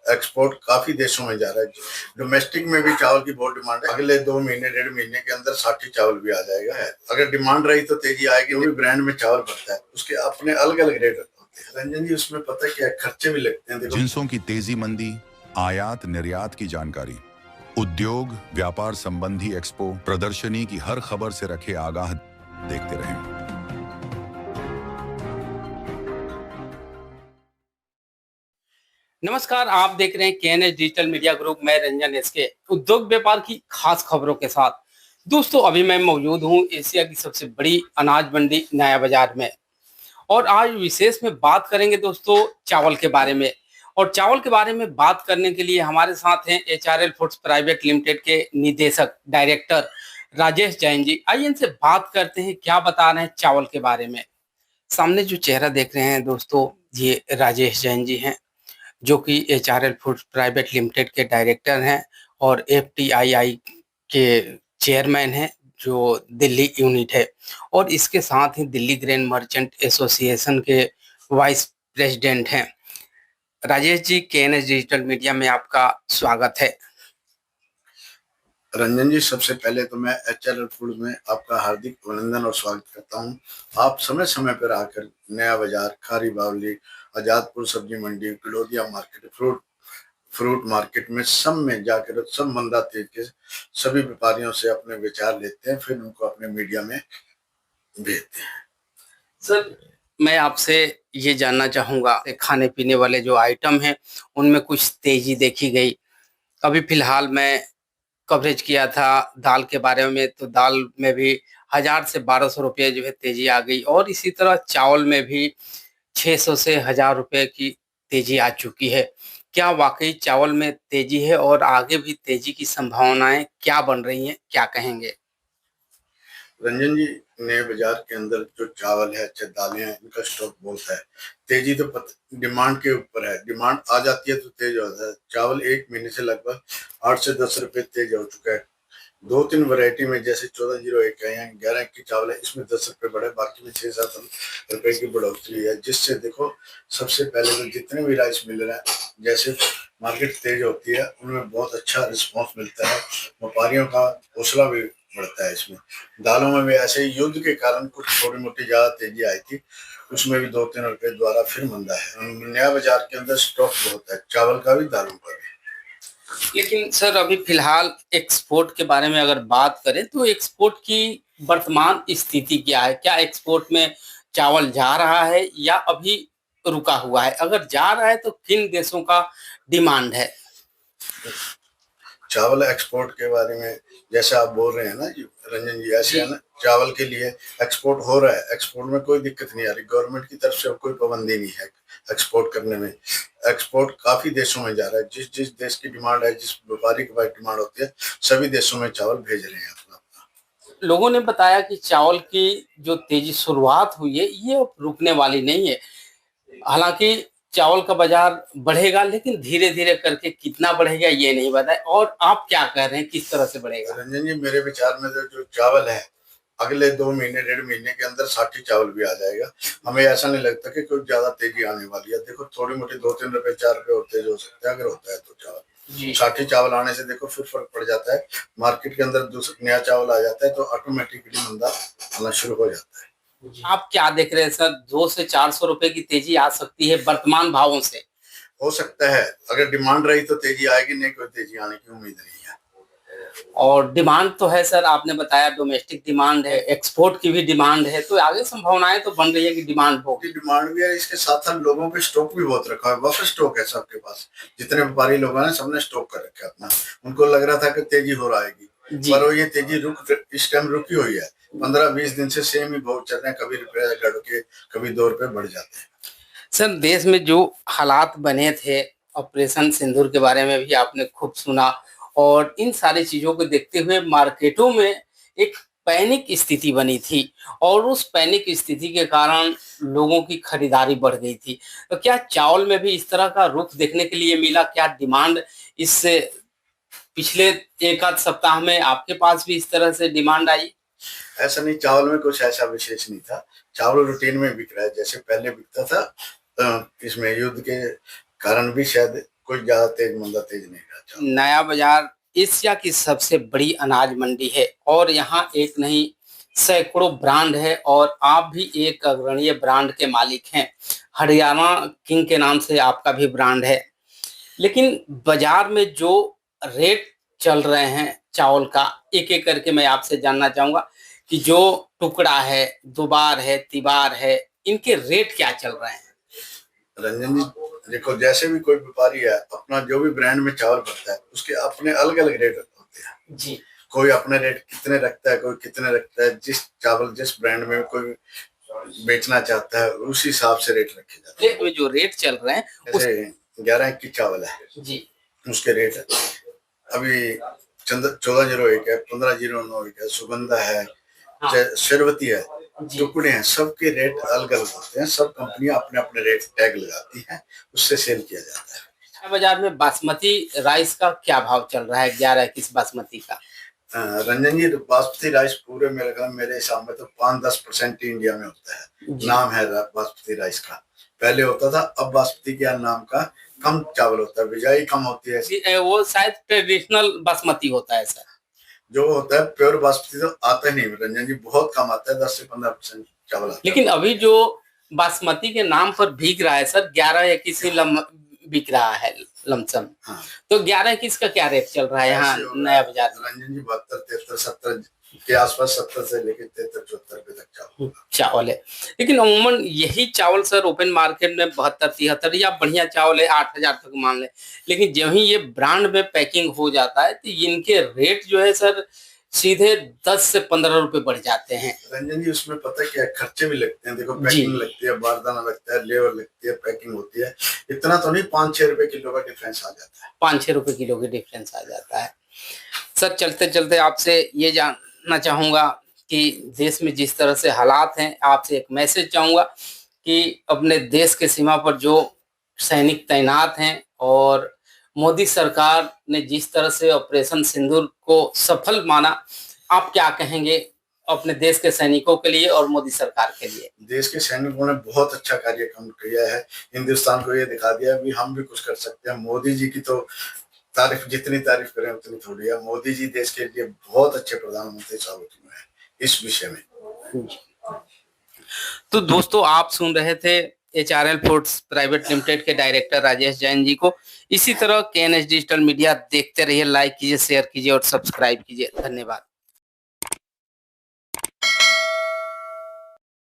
Export काफी देशों में जा रहा है। डोमेस्टिक में भी चावल की बहुत डिमांड है। अगले 2 महीने 1.5 महीने के अंदर साठी चावल भी आ जाएगा है। अगर डिमांड रही तो तेजी आएगी। जो भी ब्रांड में चावल बनता है उसके अपने अलग अलग रेट होते हैं। रंजन जी, उसमें पता क्या खर्चे भी लगते हैं। देखो, जिंसों की तेजी मंदी, आयात निर्यात की जानकारी, उद्योग व्यापार संबंधी एक्सपो प्रदर्शनी की हर खबर से रखे आगाह। देखते रहें। नमस्कार, आप देख रहे हैं केएनएस डिजिटल मीडिया ग्रुप। मैं रंजन एसके उद्योग व्यापार की खास खबरों के साथ। दोस्तों, अभी मैं मौजूद हूं एशिया की सबसे बड़ी अनाज मंडी नया बाजार में, और आज विशेष में बात करेंगे दोस्तों चावल के बारे में। और चावल के बारे में बात करने के लिए हमारे साथ हैं एचआरएल फूड्स प्राइवेट लिमिटेड के निदेशक डायरेक्टर राजेश जैन जी। आइए इनसे बात करते हैं, क्या बता रहे हैं चावल के बारे में। सामने जो चेहरा देख रहे हैं दोस्तों, ये राजेश जैन जी हैं, जो कि एचआरएल फूड्स प्राइवेट लिमिटेड के डायरेक्टर हैं और एफटीआईआई के चेयरमैन हैं, जो दिल्ली यूनिट है। और इसके साथ ही दिल्ली ग्रेन मर्चेंट एसोसिएशन के वाइस प्रेसिडेंट हैं। Rajesh ji, KNS digital media में आपका स्वागत है। रंजन जी, सबसे पहले तो मैं एचआरएल फूड में आपका हार्दिक अभिनंदन और स्वागत करता हूं। आप समय समय पर आकर नया बाजार, खारी बावली, आजादपुर सब्जी मंडी, गलोदिया मार्केट, फ्रूट मार्केट में सब में जाकर सब मंदा तेज के सभी व्यापारियों से अपने विचार लेते हैं, फिर उनको अपने मीडिया में भेजते हैं। सर, मैं आपसे ये जानना चाहूंगा, खाने पीने वाले जो आइटम हैं उनमें कुछ तेजी देखी गई। अभी फिलहाल मैं कवरेज किया था दाल के बारे में, तो दाल में भी 1000 से 1200 रुपये जो है तेजी आ गई, और इसी तरह चावल में भी 600 से 1000 रुपये की तेजी आ चुकी है। क्या वाकई चावल में तेजी है, और आगे भी तेजी की संभावनाएं क्या बन रही हैं, क्या कहेंगे? रंजन जी, नए बाजार के अंदर जो चावल है, चाहे दालें हैं, इनका स्टॉक बहुत है। तेजी तो डिमांड के ऊपर है। डिमांड आ जाती है तो तेज हो जाता है। चावल 1 महीने से लगभग 8 से 10 रुपए तेज हो चुका है। 2-3 वैरायटी में, जैसे 1401 है या 11 की चावल है, इसमें 10 रुपए बढ़े, बाकी में 6-7 रुपए की बढ़ोतरी है। जिससे देखो, सबसे पहले तो जितने भी राइस मिल रहे हैं, जैसे मार्केट तेज होती है उनमें बहुत अच्छा रिस्पॉन्स मिलता है। व्यापारियों का हौसला भी बढ़ता है। इसमें दालों में भी ऐसे ही युद्ध के कारण कुछ थोड़ी मोटी ज्यादा तेजी आई थी, उसमें भी 2-3 रुपए द्वारा फिर मंदा है। नया बाजार के अंदर स्टॉक बहुत है, चावल का भी, दालों का भी। लेकिन सर, अभी फिलहाल एक्सपोर्ट के बारे में अगर बात करें तो एक्सपोर्ट की वर्तमान स्थिति क्या है? क्या एक्सपोर्ट में चावल जा रहा है या अभी रुका हुआ है? अगर जा रहा है तो किन देशों का डिमांड है? चावल एक्सपोर्ट के बारे में जैसे आप बोल रहे हैं ना जी, रंजन जी, ऐसे है ना, चावल के लिए एक्सपोर्ट हो रहा है। एक्सपोर्ट में कोई दिक्कत नहीं आ रही। गवर्नमेंट की तरफ से अब कोई पाबंदी नहीं है एक्सपोर्ट करने में। एक्सपोर्ट काफी देशों में जा रहा है। जिस जिस देश की डिमांड है, जिस व्यापारी के पास डिमांड होती है, सभी देशों में चावल भेज रहे हैं अपना। लोगों ने बताया कि चावल की जो तेजी शुरुआत हुई है ये अब रुकने वाली नहीं है। हालांकि चावल का बाजार बढ़ेगा, लेकिन धीरे धीरे करके कितना बढ़ेगा ये नहीं पता है। और आप क्या कह रहे हैं, किस तरह से बढ़ेगा? रंजन जी, मेरे विचार में तो जो चावल है, अगले 2 महीने 1.5 महीने के अंदर साठी चावल भी आ जाएगा। हमें ऐसा नहीं लगता कि कोई ज्यादा तेजी आने वाली है। देखो, थोड़ी मोटी 2-3 रुपए 4 रुपए और तेज हो सकते हैं, अगर होता है तो चावल। साठी चावल आने से देखो फिर फर्क पड़ जाता है। मार्केट के अंदर दूसरा नया चावल आ जाता है तो ऑटोमेटिकली मंदा आना शुरू हो जाता है। आप क्या देख रहे हैं सर, 200 से 400 रुपए की तेजी आ सकती है वर्तमान भावों से? हो सकता है, अगर डिमांड रही तो तेजी आएगी, नहीं कोई तेजी आने की उम्मीद नहीं है। और डिमांड तो है सर, आपने बताया डोमेस्टिक डिमांड है, एक्सपोर्ट की भी डिमांड है, तो आगे संभावनाएं तो बन रही है कि डिमांड होगी। डिमांड भी है, इसके साथ साथ लोगों के स्टॉक भी बहुत रखा है। बफर स्टॉक है सबके पास। जितने व्यापारी लोग हैं सबने स्टॉक कर रखा है अपना। उनको लग रहा था कि तेजी हो रहा है, पर वो ये तेजी इस टाइम रुकी हुई है। 15-20 दिन से सेम ही भाव चल रहे हैं। कभी रुपये घट के कभी 2 रुपए बढ़ जाते हैं। सर, देश में जो हालात बने थे, ऑपरेशन सिंदूर के बारे में भी आपने खूब सुना, और इन सारी चीजों को देखते हुए मार्केटों में एक पैनिक स्थिति बनी थी, और उस पैनिक स्थिति के कारण लोगों की खरीदारी बढ़ गई थी। तो क्या चावल में भी इस तरह का रुख देखने के लिए मिला? क्या डिमांड इससे पिछले एक आध सप्ताह में आपके पास भी इस तरह से डिमांड आई? ऐसा नहीं, चावल में कुछ ऐसा विशेष नहीं था। चावल रूटीन में बिक रहा है जैसे पहले बिकता था। इसमें युद्ध के कारण भी शायद कोई ज्यादा तेज मंदा तेज नहीं रहा चावल। नया बाजार एशिया की सबसे बड़ी अनाज मंडी है और यहाँ एक नहीं सैकड़ों ब्रांड है और आप भी एक अग्रणी ब्रांड के मालिक हैं। हरियाणा किंग के नाम से आपका भी ब्रांड है। लेकिन बाजार में जो रेट चल रहे हैं चावल का, एक एक करके मैं आपसे जानना चाहूंगा कि जो टुकड़ा है, दुबार है, तिबार है, इनके रेट क्या चल रहे हैं। रंजन जी देखो, जैसे भी कोई व्यापारी है, अपना जो भी ब्रांड में चावल रखता है उसके अपने अलग अलग रेट होते हैं जी। कोई अपने रेट कितने रखता है, कोई कितने रखता है। जिस चावल जिस ब्रांड में कोई बेचना चाहता है उस हिसाब से रेट रखे जाते हैं। में जो रेट चल रहे हैं जैसे 1121 चावल है जी, उसके रेट है अभी 1401 है, 1509 है, सुगंधा है, शेरवती है, टुकड़े हैं, सबके रेट अलग अलग होते हैं। सब कंपनियां अपने अपने रेट टैग लगाती हैं, उससे सेल किया जाता है। बाजार में बासमती राइस का क्या भाव चल रहा है 1121 बासमती का। रंजन जी बासमती राइस पूरे मेरे हिसाब में तो 5-10% इंडिया में होता है। नाम है बासमती राइस का, पहले होता था, अब बासमती के नाम का कम चावल होता है, बिजाई कम होती है। वो शायद ट्रेडिशनल बासमती होता है सर। जो होता है प्योर बासमती तो आता ही नहीं रंजन जी, बहुत कम आता है, 10 से 15% चावल आता है। लेकिन अभी जो बासमती के नाम पर बिक रहा है सर 1121 बिक रहा है लमसम। हाँ। तो 1121 का क्या रेट चल रहा है यहाँ नया बाजार में। रंजन जी 72, 73, 70 के आसपास, 70 से लेकर 73, 74 रुपए तक चावल है। लेकिन अमूमन यही चावल सर ओपन मार्केट में 72, 73 या बढ़िया चावल है 8000 तक मान ले। लेकिन जब ही ये ब्रांड में पैकिंग हो जाता है तो इनके रेट जो है सर सीधे 10 से 15 रुपए बढ़ जाते हैं। रंजन जी उसमें पता क्या खर्चे भी लगते हैं, देखो पैकिंग लगती है, बारदाना लगता है, लेबर लगती है, पैकिंग होती है, इतना तो नहीं, 5-6 रुपए किलो का डिफरेंस आ जाता है। 5-6 रुपए किलो के डिफरेंस आ जाता है। सर चलते चलते आपसे ये जानना चाहूंगा कि देश में जिस तरह से हालात हैं, आपसे एक मैसेज चाहूंगा कि अपने देश के सीमा पर जो सैनिक तैनात हैं और मोदी सरकार ने जिस तरह से ऑपरेशन सिंदूर को सफल माना, आप क्या कहेंगे अपने देश के सैनिकों के लिए और मोदी सरकार के लिए। देश के सैनिकों ने बहुत अच्छा कार्यक्रम किया है, हिंदुस्तान को ये दिखा दिया भी हम भी कुछ कर सकते हैं। मोदी जी की तो तारीफ जितनी तारीफ करें उतनी थोड़ी है। मोदी जी देश के लिए बहुत अच्छे प्रधानमंत्री साबित हुए हैं इस विषय में। तो दोस्तों आप सुन रहे थे HRL फूड्स प्राइवेट लिमिटेड के डायरेक्टर राजेश जैन जी को। इसी तरह KNH डिजिटल मीडिया देखते रहिए, लाइक कीजिए, शेयर कीजिए और सब्सक्राइब कीजिए। धन्यवाद।